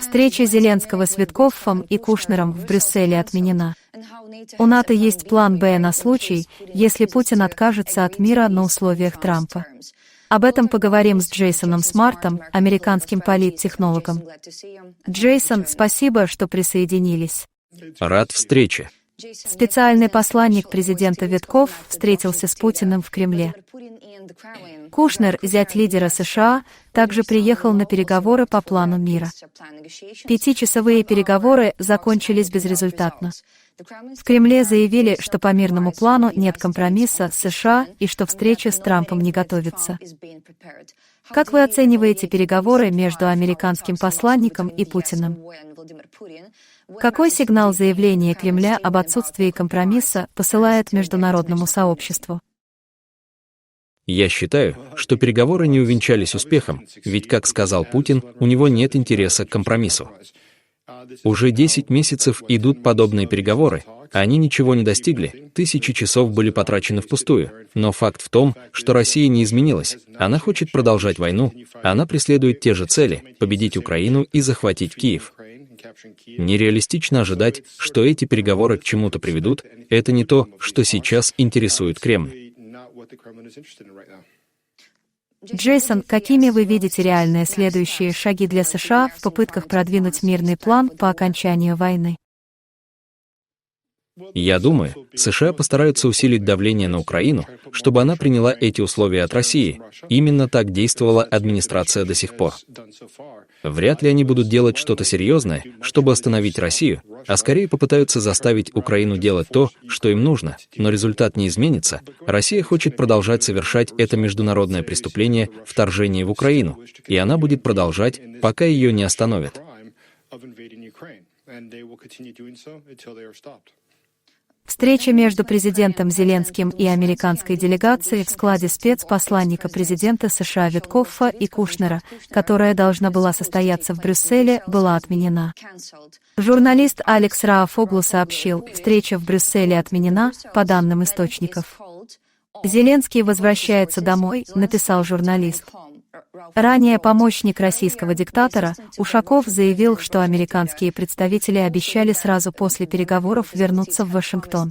Встреча Зеленского с Виткоффом и Кушнером в Брюсселе отменена. У НАТО есть план «Б» на случай, если Путин откажется от мира на условиях Трампа. Об этом поговорим с Джейсоном Смартом, американским политтехнологом. Джейсон, спасибо, что присоединились. Рад встрече. Специальный посланник президента Виткофф встретился с Путиным в Кремле. Кушнер, зять лидера США, также приехал на переговоры по плану мира. 5-часовые переговоры закончились безрезультатно. В Кремле заявили, что по мирному плану нет компромисса с США и что встреча с Трампом не готовится. Как вы оцениваете переговоры между американским посланником и Путиным? Какой сигнал заявление Кремля об отсутствии компромисса посылает международному сообществу? Я считаю, что переговоры не увенчались успехом, ведь, как сказал Путин, у него нет интереса к компромиссу. Уже 10 месяцев идут подобные переговоры, а они ничего не достигли, тысячи часов были потрачены впустую. Но факт в том, что Россия не изменилась. Она хочет продолжать войну, она преследует те же цели – победить Украину и захватить Киев. Нереалистично ожидать, что эти переговоры к чему-то приведут, это не то, что сейчас интересует Кремль. Джейсон, какими вы видите реальные следующие шаги для США в попытках продвинуть мирный план по окончанию войны? Я думаю, США постараются усилить давление на Украину, чтобы она приняла эти условия от России. Именно так действовала администрация до сих пор. Вряд ли они будут делать что-то серьезное, чтобы остановить Россию, а скорее попытаются заставить Украину делать то, что им нужно. Но результат не изменится. Россия хочет продолжать совершать это международное преступление — вторжение в Украину, и она будет продолжать, пока ее не остановят. Встреча между президентом Зеленским и американской делегацией в складе спецпосланника президента США Виткоффа и Кушнера, которая должна была состояться в Брюсселе, была отменена. Журналист Алекс Раафоглу сообщил, встреча в Брюсселе отменена, по данным источников. «Зеленский возвращается домой», написал журналист. Ранее помощник российского диктатора Ушаков заявил, что американские представители обещали сразу после переговоров вернуться в Вашингтон.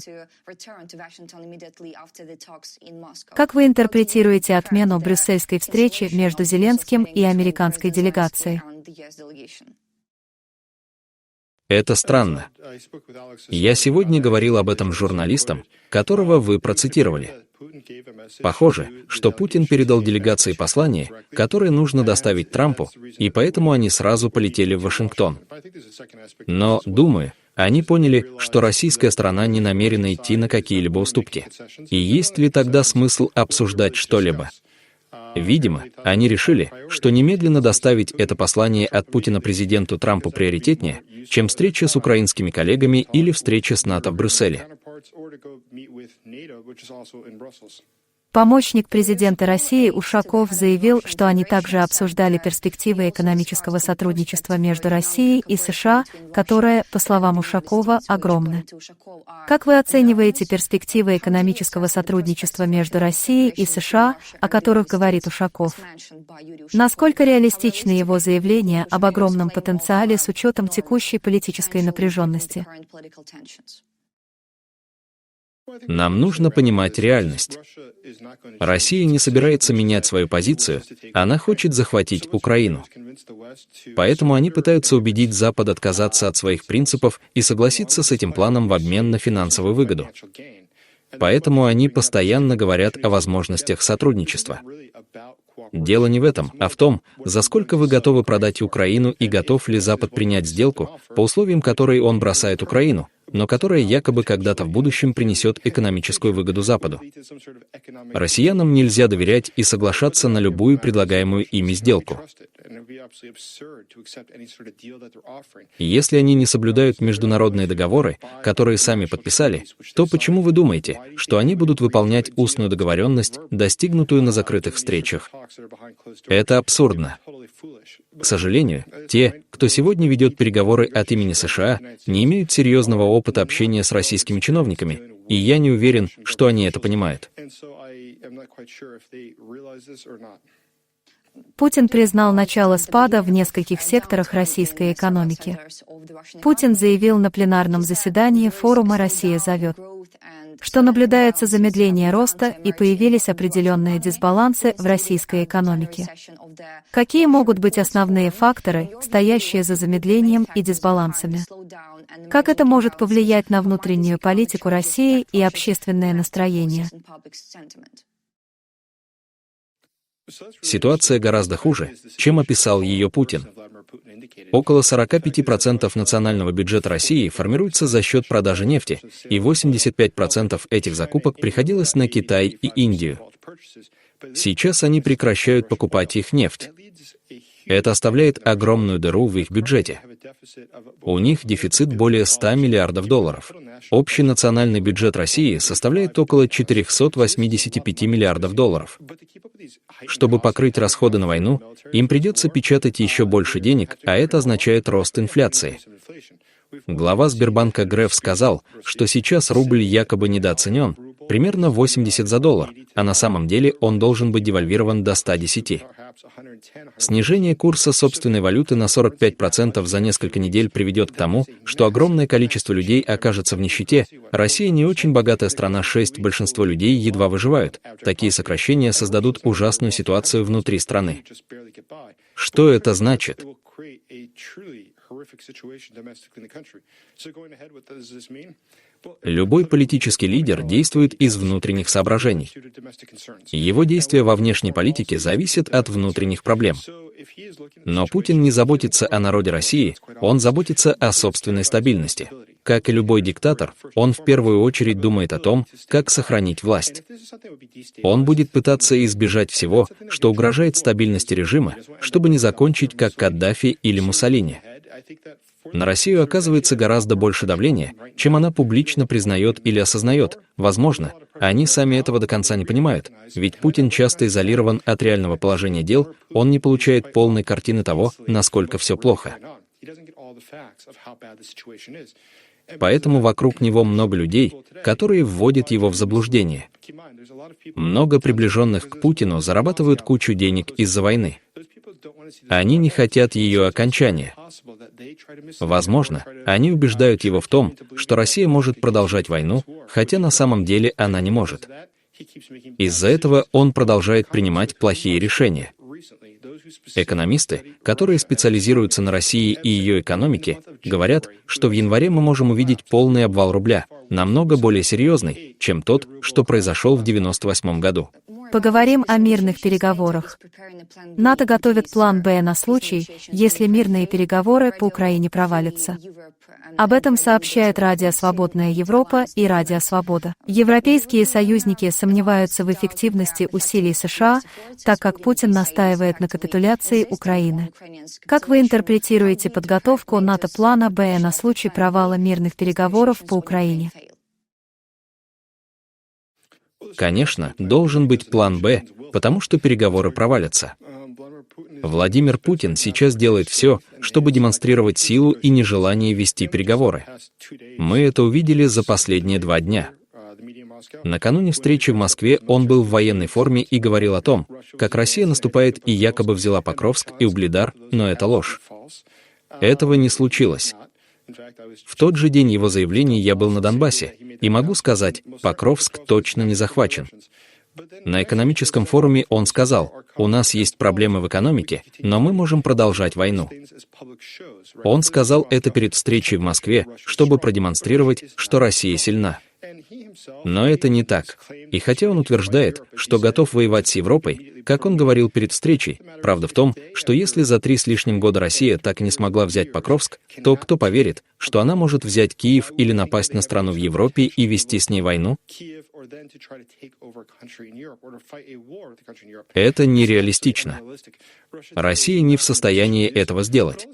Как вы интерпретируете отмену брюссельской встречи между Зеленским и американской делегацией? Это странно. Я сегодня говорил об этом с журналистом, которого вы процитировали. Похоже, что Путин передал делегации послание, которое нужно доставить Трампу, и поэтому они сразу полетели в Вашингтон. Но, думаю, они поняли, что российская сторона не намерена идти на какие-либо уступки. И есть ли тогда смысл обсуждать что-либо? Видимо, они решили, что немедленно доставить это послание от Путина президенту Трампу приоритетнее, чем встреча с украинскими коллегами или встреча с НАТО в Брюсселе. Помощник президента России Ушаков заявил, что они также обсуждали перспективы экономического сотрудничества между Россией и США, которое, по словам Ушакова, огромно. Как вы оцениваете перспективы экономического сотрудничества между Россией и США, о которых говорит Ушаков? Насколько реалистичны его заявления об огромном потенциале с учетом текущей политической напряженности? Нам нужно понимать реальность. Россия не собирается менять свою позицию, она хочет захватить Украину. Поэтому они пытаются убедить Запад отказаться от своих принципов и согласиться с этим планом в обмен на финансовую выгоду. Поэтому они постоянно говорят о возможностях сотрудничества. Дело не в этом, а в том, за сколько вы готовы продать Украину и готов ли Запад принять сделку, по условиям которой он бросает Украину, но которая якобы когда-то в будущем принесет экономическую выгоду Западу. Россиянам нельзя доверять и соглашаться на любую предлагаемую ими сделку. Если они не соблюдают международные договоры, которые сами подписали, то почему вы думаете, что они будут выполнять устную договоренность, достигнутую на закрытых встречах? Это абсурдно. К сожалению, те, кто сегодня ведет переговоры от имени США, не имеют серьезного опыта общения с российскими чиновниками, и я не уверен, что они это понимают. Путин признал начало спада в нескольких секторах российской экономики. Путин заявил на пленарном заседании форума «Россия зовет», что наблюдается замедление роста и появились определенные дисбалансы в российской экономике. Какие могут быть основные факторы, стоящие за замедлением и дисбалансами? Как это может повлиять на внутреннюю политику России и общественное настроение? Ситуация гораздо хуже, чем описал ее Путин. Около 45% национального бюджета России формируется за счет продажи нефти, и 85% этих закупок приходилось на Китай и Индию. Сейчас они прекращают покупать их нефть. Это оставляет огромную дыру в их бюджете. У них дефицит более 100 миллиардов долларов. Общий национальный бюджет России составляет около 485 миллиардов долларов. Чтобы покрыть расходы на войну, им придется печатать еще больше денег, а это означает рост инфляции. Глава Сбербанка Греф сказал, что сейчас рубль якобы недооценен, примерно 80 за доллар, а на самом деле он должен быть девальвирован до 110. Снижение курса собственной валюты на 45% за несколько недель приведет к тому, что огромное количество людей окажется в нищете. Россия не очень богатая страна, большинство людей едва выживают. Такие сокращения создадут ужасную ситуацию внутри страны. Что это значит? Любой политический лидер действует из внутренних соображений. Его действия во внешней политике зависят от внутренних проблем. Но Путин не заботится о народе России, он заботится о собственной стабильности. Как и любой диктатор, он в первую очередь думает о том, как сохранить власть. Он будет пытаться избежать всего, что угрожает стабильности режима, чтобы не закончить как Каддафи или Муссолини. На Россию оказывается гораздо больше давления, чем она публично признает или осознает. Возможно, они сами этого до конца не понимают, ведь Путин часто изолирован от реального положения дел, он не получает полной картины того, насколько все плохо. Поэтому вокруг него много людей, которые вводят его в заблуждение. Много приближенных к Путину зарабатывают кучу денег из-за войны. Они не хотят ее окончания. Возможно, они убеждают его в том, что Россия может продолжать войну, хотя на самом деле она не может. Из-за этого он продолжает принимать плохие решения. Экономисты, которые специализируются на России и ее экономике, говорят, что в январе мы можем увидеть полный обвал рубля, намного более серьезный, чем тот, что произошел в 1998 году. Поговорим о мирных переговорах. НАТО готовит план «Б» на случай, если мирные переговоры по Украине провалятся. Об этом сообщает Радио Свободная Европа и Радио Свобода. Европейские союзники сомневаются в эффективности усилий США, так как Путин настаивает на капитуляции Украины. Как вы интерпретируете подготовку НАТО плана «Б» на случай провала мирных переговоров по Украине? Конечно, должен быть план «Б», потому что переговоры провалятся. Владимир Путин сейчас делает все, чтобы демонстрировать силу и нежелание вести переговоры. Мы это увидели за последние 2 дня. Накануне встречи в Москве он был в военной форме и говорил о том, как Россия наступает и якобы взяла Покровск и Угледар, но это ложь. Этого не случилось. В тот же день его заявления я был на Донбассе, и могу сказать, Покровск точно не захвачен. На экономическом форуме он сказал, у нас есть проблемы в экономике, но мы можем продолжать войну. Он сказал это перед встречей в Москве, чтобы продемонстрировать, что Россия сильна. Но это не так. И хотя он утверждает, что готов воевать с Европой, как он говорил перед встречей, правда в том, что если за 3 с лишним года Россия так и не смогла взять Покровск, то кто поверит, что она может взять Киев или напасть на страну в Европе и вести с ней войну? Это нереалистично. Россия не в состоянии этого сделать.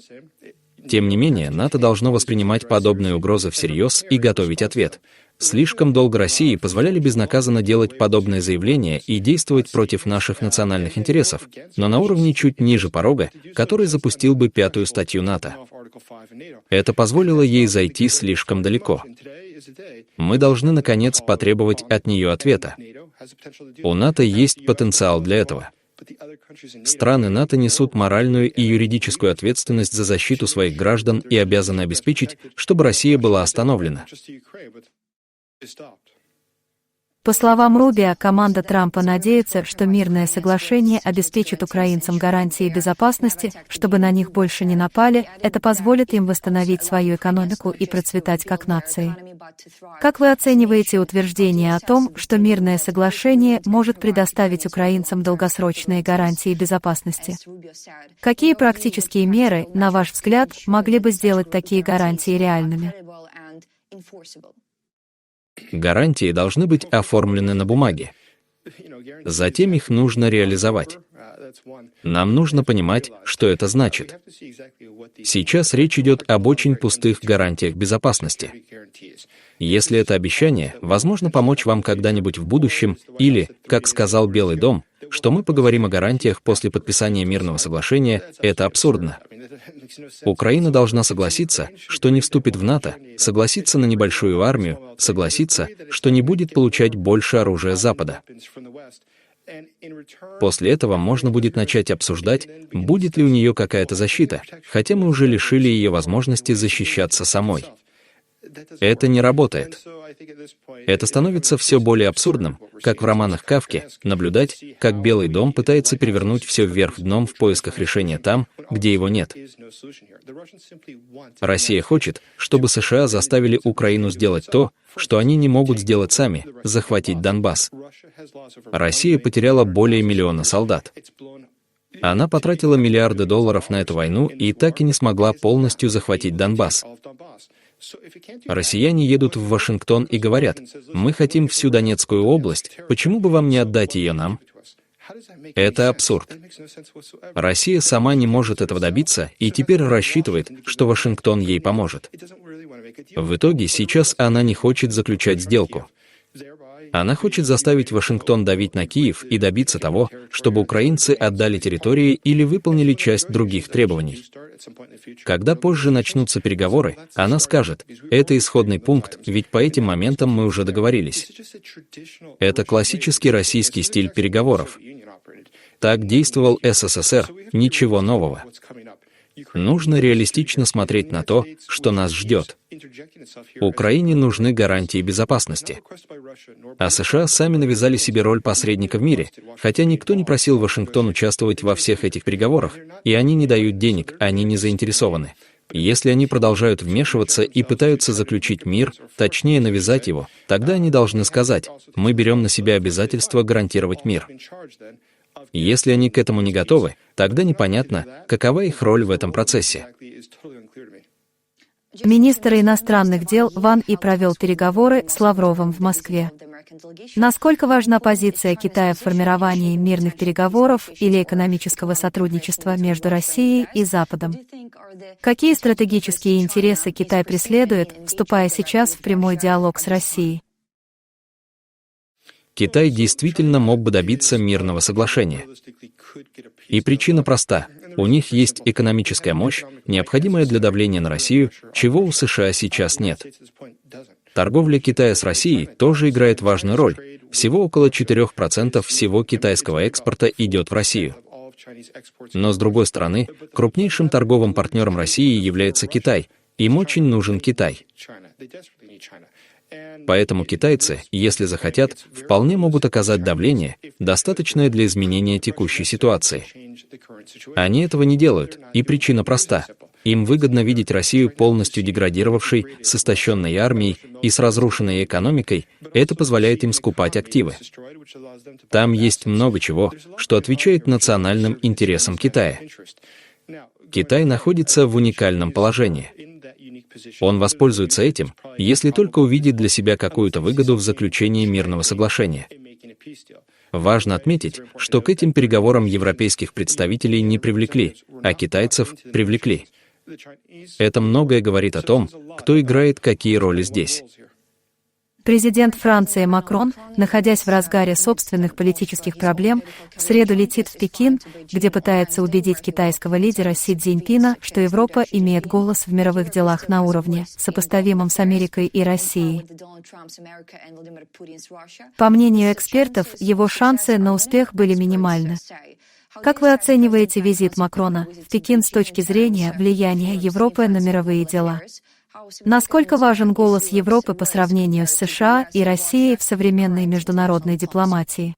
Тем не менее, НАТО должно воспринимать подобные угрозы всерьез и готовить ответ. Слишком долго России позволяли безнаказанно делать подобные заявления и действовать против наших национальных интересов, но на уровне чуть ниже порога, который запустил бы 5-ю статью НАТО. Это позволило ей зайти слишком далеко. Мы должны, наконец, потребовать от нее ответа. У НАТО есть потенциал для этого. Страны НАТО несут моральную и юридическую ответственность за защиту своих граждан и обязаны обеспечить, чтобы Россия была остановлена. По словам Рубио, команда Трампа надеется, что мирное соглашение обеспечит украинцам гарантии безопасности, чтобы на них больше не напали, это позволит им восстановить свою экономику и процветать как нации. Как вы оцениваете утверждение о том, что мирное соглашение может предоставить украинцам долгосрочные гарантии безопасности? Какие практические меры, на ваш взгляд, могли бы сделать такие гарантии реальными? Гарантии должны быть оформлены на бумаге. Затем их нужно реализовать. Нам нужно понимать, что это значит. Сейчас речь идет об очень пустых гарантиях безопасности. Если это обещание, возможно, помочь вам когда-нибудь в будущем, или, как сказал Белый дом, что мы поговорим о гарантиях после подписания мирного соглашения, это абсурдно. Украина должна согласиться, что не вступит в НАТО, согласиться на небольшую армию, согласиться, что не будет получать больше оружия Запада. После этого можно будет начать обсуждать, будет ли у нее какая-то защита, хотя мы уже лишили ее возможности защищаться самой. Это не работает. Это становится все более абсурдным, как в романах Кафки, наблюдать, как Белый дом пытается перевернуть все вверх дном в поисках решения там, где его нет. Россия хочет, чтобы США заставили Украину сделать то, что они не могут сделать сами — захватить Донбасс. Россия потеряла более 1 миллиона солдат. Она потратила миллиарды долларов на эту войну и так и не смогла полностью захватить Донбасс. Россияне едут в Вашингтон и говорят: «Мы хотим всю Донецкую область, почему бы вам не отдать ее нам?» Это абсурд. Россия сама не может этого добиться и теперь рассчитывает, что Вашингтон ей поможет. В итоге сейчас она не хочет заключать сделку. Она хочет заставить Вашингтон давить на Киев и добиться того, чтобы украинцы отдали территории или выполнили часть других требований. Когда позже начнутся переговоры, она скажет: «Это исходный пункт, ведь по этим моментам мы уже договорились». Это классический российский стиль переговоров. Так действовал СССР, ничего нового. Нужно реалистично смотреть на то, что нас ждет. Украине нужны гарантии безопасности. А США сами навязали себе роль посредника в мире, хотя никто не просил Вашингтон участвовать во всех этих переговорах, и они не дают денег, они не заинтересованы. Если они продолжают вмешиваться и пытаются заключить мир, точнее навязать его, тогда они должны сказать: «Мы берем на себя обязательство гарантировать мир». Если они к этому не готовы, тогда непонятно, какова их роль в этом процессе. Министр иностранных дел Ван И провел переговоры с Лавровым в Москве. Насколько важна позиция Китая в формировании мирных переговоров или экономического сотрудничества между Россией и Западом? Какие стратегические интересы Китай преследует, вступая сейчас в прямой диалог с Россией? Китай действительно мог бы добиться мирного соглашения. И причина проста. У них есть экономическая мощь, необходимая для давления на Россию, чего у США сейчас нет. Торговля Китая с Россией тоже играет важную роль. Всего около 4% всего китайского экспорта идет в Россию. Но, с другой стороны, крупнейшим торговым партнером России является Китай. Им очень нужен Китай. Поэтому китайцы, если захотят, вполне могут оказать давление, достаточное для изменения текущей ситуации. Они этого не делают, и причина проста. Им выгодно видеть Россию полностью деградировавшей, с истощенной армией и с разрушенной экономикой. Это позволяет им скупать активы. Там есть много чего, что отвечает национальным интересам Китая. Китай находится в уникальном положении. Он воспользуется этим, если только увидит для себя какую-то выгоду в заключении мирного соглашения. Важно отметить, что к этим переговорам европейских представителей не привлекли, а китайцев привлекли. Это многое говорит о том, кто играет какие роли здесь. Президент Франции Макрон, находясь в разгаре собственных политических проблем, в среду летит в Пекин, где пытается убедить китайского лидера Си Цзиньпина, что Европа имеет голос в мировых делах на уровне, сопоставимом с Америкой и Россией. По мнению экспертов, его шансы на успех были минимальны. Как вы оцениваете визит Макрона в Пекин с точки зрения влияния Европы на мировые дела? Насколько важен голос Европы по сравнению с США и Россией в современной международной дипломатии?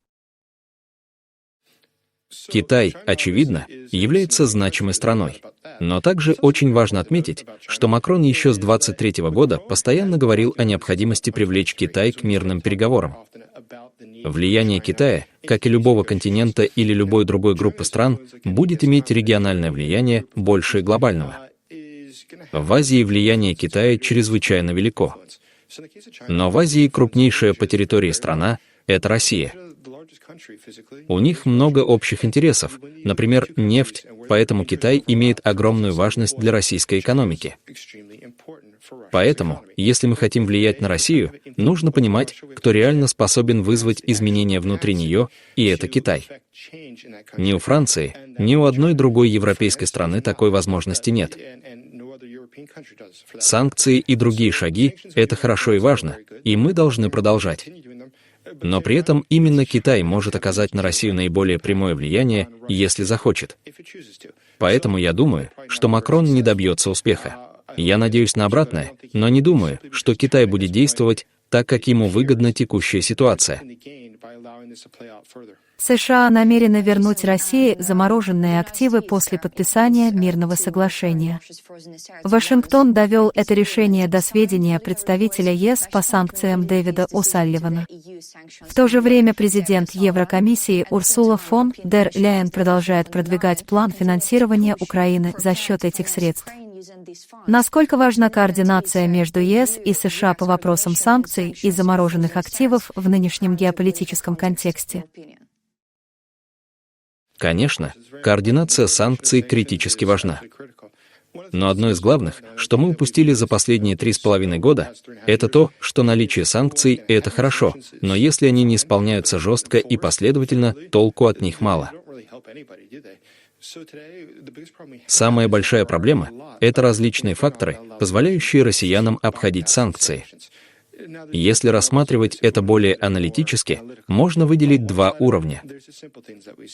Китай, очевидно, является значимой страной. Но также очень важно отметить, что Макрон еще с 23 года постоянно говорил о необходимости привлечь Китай к мирным переговорам. Влияние Китая, как и любого континента или любой другой группы стран, будет иметь региональное влияние больше глобального. В Азии влияние Китая чрезвычайно велико. Но в Азии крупнейшая по территории страна — это Россия. У них много общих интересов, например, нефть, поэтому Китай имеет огромную важность для российской экономики. Поэтому, если мы хотим влиять на Россию, нужно понимать, кто реально способен вызвать изменения внутри нее, и это Китай. Ни у Франции, ни у одной другой европейской страны такой возможности нет. Санкции и другие шаги — это хорошо и важно, и мы должны продолжать. Но при этом именно Китай может оказать на Россию наиболее прямое влияние, если захочет. Поэтому я думаю, что Макрон не добьется успеха. Я надеюсь на обратное, но не думаю, что Китай будет действовать так, как ему выгодна текущая ситуация. США намерены вернуть России замороженные активы после подписания мирного соглашения. Вашингтон довел это решение до сведения представителя ЕС по санкциям Дэвида О'Салливана. В то же время президент Еврокомиссии Урсула фон дер Ляйен продолжает продвигать план финансирования Украины за счет этих средств. Насколько важна координация между ЕС и США по вопросам санкций и замороженных активов в нынешнем геополитическом контексте? Конечно, координация санкций критически важна. Но одно из главных, что мы упустили за последние 3,5 года, это то, что наличие санкций — это хорошо, но если они не исполняются жестко и последовательно, толку от них мало. Самая большая проблема — это различные факторы, позволяющие россиянам обходить санкции. Если рассматривать это более аналитически, можно выделить два уровня.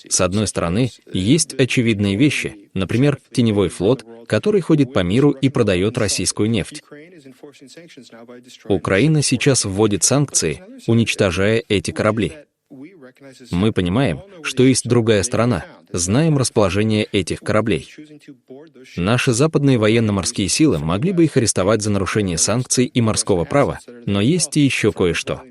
С одной стороны, есть очевидные вещи, например, теневой флот, который ходит по миру и продает российскую нефть. Украина сейчас вводит санкции, уничтожая эти корабли. Мы понимаем, что есть другая сторона, знаем расположение этих кораблей. Наши западные военно-морские силы могли бы их арестовать за нарушение санкций и морского права, но есть и еще кое-что.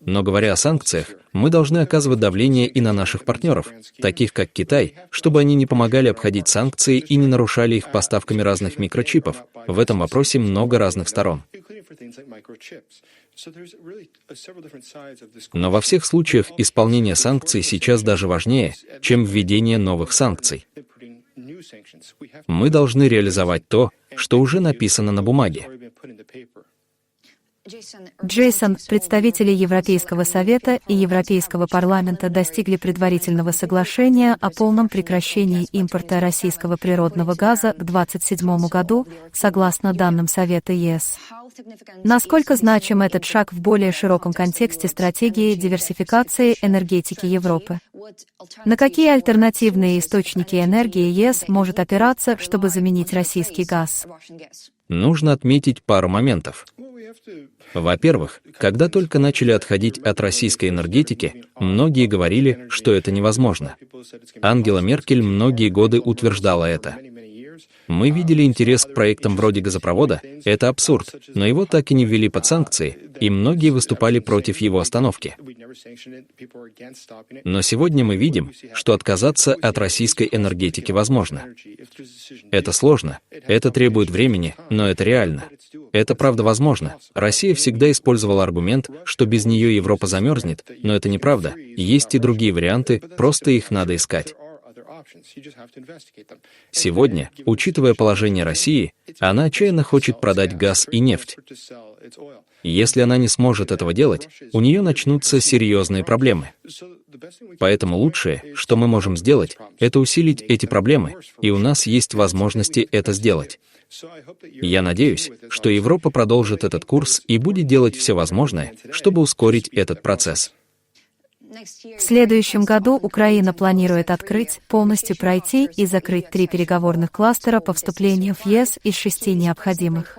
Но говоря о санкциях, мы должны оказывать давление и на наших партнеров, таких как Китай, чтобы они не помогали обходить санкции и не нарушали их поставками разных микрочипов. В этом вопросе много разных сторон. Но во всех случаях исполнение санкций сейчас даже важнее, чем введение новых санкций. Мы должны реализовать то, что уже написано на бумаге. Джейсон, представители Европейского совета и Европейского парламента достигли предварительного соглашения о полном прекращении импорта российского природного газа к 2027 году, согласно данным Совета ЕС. Насколько значим этот шаг в более широком контексте стратегии диверсификации энергетики Европы? На какие альтернативные источники энергии ЕС может опираться, чтобы заменить российский газ? Нужно отметить пару моментов. Во-первых, когда только начали отходить от российской энергетики, многие говорили, что это невозможно. Ангела Меркель многие годы утверждала это. Мы видели интерес к проектам вроде газопровода, это абсурд, но его так и не ввели под санкции, и многие выступали против его остановки. Но сегодня мы видим, что отказаться от российской энергетики возможно. Это сложно, это требует времени, но это реально. Это правда возможно. Россия всегда использовала аргумент, что без нее Европа замерзнет, но это неправда. Есть и другие варианты, просто их надо искать. Сегодня, учитывая положение России, она отчаянно хочет продать газ и нефть. Если она не сможет этого делать, у нее начнутся серьезные проблемы. Поэтому лучшее, что мы можем сделать, это усилить эти проблемы, и у нас есть возможности это сделать. Я надеюсь, что Европа продолжит этот курс и будет делать все возможное, чтобы ускорить этот процесс. В следующем году Украина планирует открыть, полностью пройти и закрыть 3 переговорных кластера по вступлению в ЕС из 6 необходимых.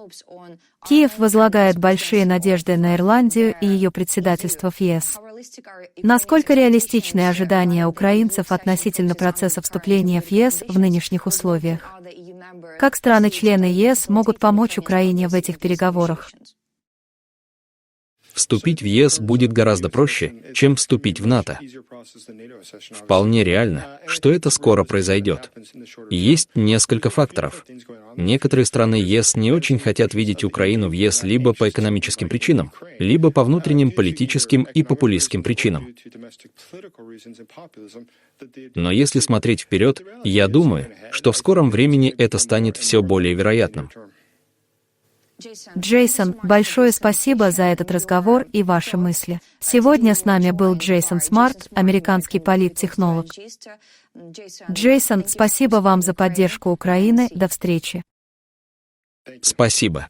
Киев возлагает большие надежды на Ирландию и ее председательство в ЕС. Насколько реалистичны ожидания украинцев относительно процесса вступления в ЕС в нынешних условиях? Как страны-члены ЕС могут помочь Украине в этих переговорах? Вступить в ЕС будет гораздо проще, чем вступить в НАТО. Вполне реально, что это скоро произойдет. Есть несколько факторов. Некоторые страны ЕС не очень хотят видеть Украину в ЕС либо по экономическим причинам, либо по внутренним политическим и популистским причинам. Но если смотреть вперед, я думаю, что в скором времени это станет все более вероятным. Джейсон, большое спасибо за этот разговор и ваши мысли. Сегодня с нами был Джейсон Смарт, американский политтехнолог. Джейсон, спасибо вам за поддержку Украины. До встречи. Спасибо.